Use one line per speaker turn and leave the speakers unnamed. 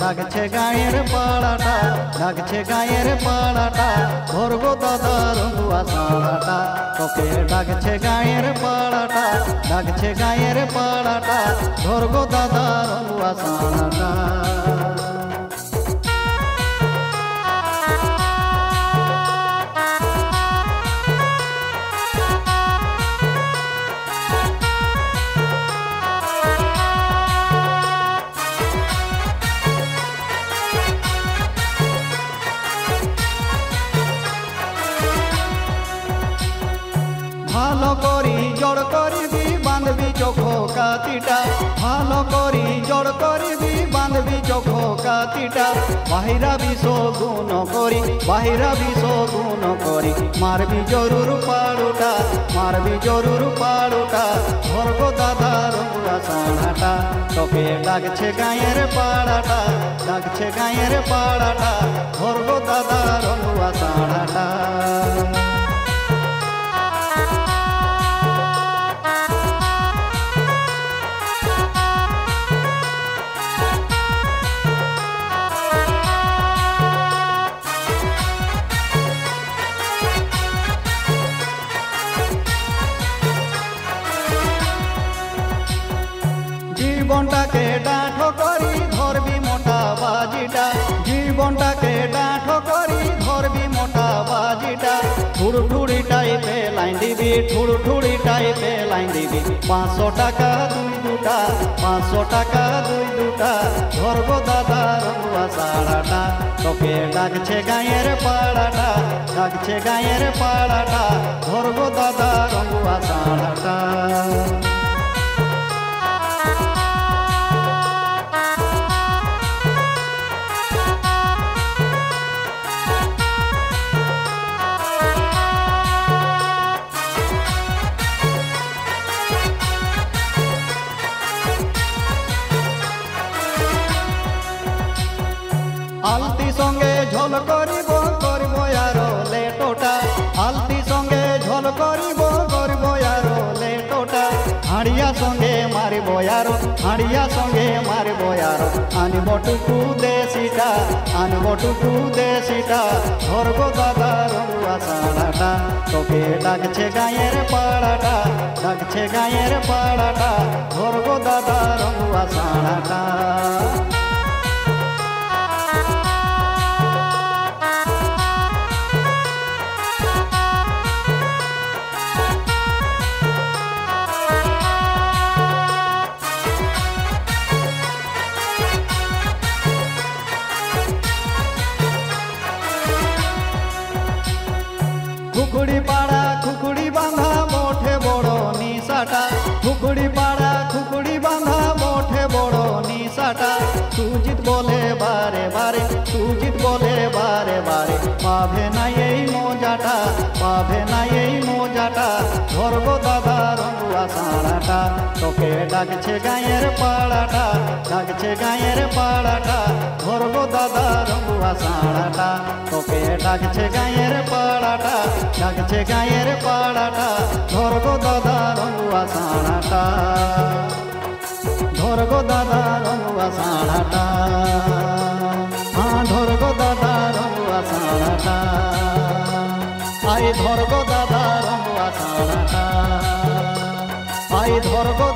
ডাকছে গায়ের পাড়াটা, ডাকছে গায়ের পাড়াটা, ধরগো দাদা রঙ্গুয়া সাড়াটা। তোকে ডাকছে গায়ের পাড়াটা, ডাকছে গায়ের পাড়াটা, ধরগো দাদা রঙ্গুয়া সাড়াটা। ভালো করি জড় করিবি বাঁধবি চোখ কাতিটা, ভালো করি জড় করিবি বাঁধবি চোখ কাতিটা। বাহিরা বিষ গুণ করি, বাহিরা বিষ গুণ করি, মারবি জরুর পাড়ুটা, মারবি জরুর পাড়ুটা, ধরগো দাদা রঙ্গুয়া সাড়াটা। তোকে ডাকছে গায়ের পাড়াটা, ডাকছে গায়ের পাড়াটা, ধরগো দাদা রঙ্গুয়া সাড়াটা। জীবনটাকে ডাঁঠো করি ধরবি মোটা বাজিটা, জীবনটাকে ডাঁঠো করি ধরবি মোটা বাজিটা। ঠুড়ঠুড়ি টাইপে লাইন দিবি, ঠুড়ঠুড়ি টাইপে লাইন দিবি, 500 টাকা দুই দুটা, 500 টাকা দুই দুটা, ধরগো দাদা রঙ্গুয়া সাড়াটা। তোকে ডাকছে গায়ের পাড়াটা, ডাকছে গায়ের পাড়াটা, ধরগো দাদা রঙ্গুয়া সাড়াটা। আলতি সঙ্গে ঝোল করিব করিব আরো লেটোটা, আলতি সঙ্গে ঝোল করিব করিব আরো লেটোটা। হাড়িয়া সঙ্গে মারিব আরো, হাড়িয়া সঙ্গে মারিব আরো, আনব টুকু দেশিটা, আনব টুকু দেশিটা, ধরগো দাদা রঙ্গুয়া সাড়াটা। তোকে ডাকছে গায়ের পাড়াটা, ডাকছে গায়ের পাড়াটা, ধরগো দাদা রঙ্গুয়া সাড়াটা। খুকুড়ি পাড়া খুকুড়ি বাঁধা মোঠে বড় নিশাটা, খুকুড়ি পাড়া খুকুড়ি বাঁধা মোঠে বড় নিশাটা। সুজিত বলে বারে বারে, সুজিত বলে বারে বারে, পাবে না এই মজাটা, পাবে না এই মজাটা, ধরগো দাদা রঙ্গুয়া সাড়াটা। তোকে ডাকছে গায়ের পাড়াটা, ডাকছে গায়ের পাড়াটা, ধরগো দাদা রঙ্গুয়া সাড়াটা। তোকে ডাকছে গায়ের পাড়াটা, ডাকছে গায়ের পাড়াটা, ধরগো দাদা রঙ্গুয়া সাড়াটা, ধরগো দাদা রঙ্গুয়া সাড়াটা। হ্যাঁ ধরগো দাদা রঙ্গুয়া সাড়াটা, আই ধরগো দাদা রঙ্গুয়া সাড়াটা, আই ধরগো